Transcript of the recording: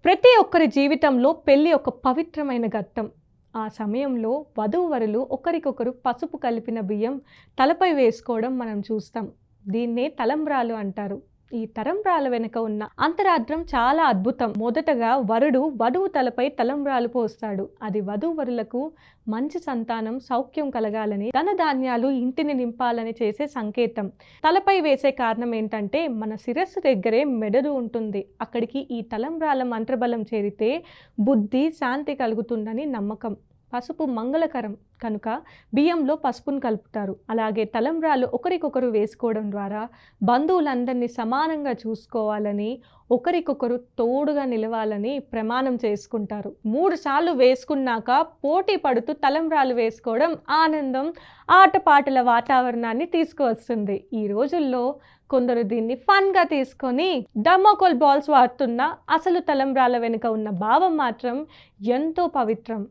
ప్రతి ఒక్కరి జీవితంలో పెళ్లి ఒక పవిత్రమైన ఘట్టం. ఆ సమయంలో వధూవరులు ఒకరికొకరు పసుపు కలిపిన బియ్యం తలపై వేసుకోవడం మనం చూస్తాం. దీన్నే తలంబ్రాలు అంటారు. ఈ తలంబ్రాల వెనుక ఉన్న అంతరార్థం చాలా అద్భుతం. మొదటగా వరుడు వధువు తలపై తలంబ్రాలు పోస్తాడు. అది వధూవరులకు మంచి సంతానం, సౌఖ్యం కలగాలని, ధనధాన్యాలు ఇంటిని నింపాలని చేసే సంకేతం. తలపై వేసే కారణం ఏంటంటే మన శిరస్సు దగ్గరే మెదడు ఉంటుంది. అక్కడికి ఈ తలంబ్రాల మంత్రబలం చేరితే బుద్ధి, శాంతి కలుగుతుందని నమ్మకం. పసుపు మంగళకరం కనుక బియ్యంలో పసుపును కలుపుతారు. అలాగే తలంబ్రాలు ఒకరికొకరు వేసుకోవడం ద్వారా బంధువులందరినీ సమానంగా చూసుకోవాలని, ఒకరికొకరు తోడుగా నిలవాలని ప్రమాణం చేసుకుంటారు. 3 సార్లు వేసుకున్నాక పోటీ పడుతూ తలంబ్రాలు వేసుకోవడం ఆనందం, ఆటపాటల వాతావరణాన్ని తీసుకువస్తుంది. ఈ రోజుల్లో కొందరు దీన్ని ఫన్గా తీసుకొని థర్మోకోల్ బాల్స్ వాడుతున్న అసలు తలంబ్రాల వెనుక ఉన్న భావం మాత్రం ఎంతో పవిత్రం.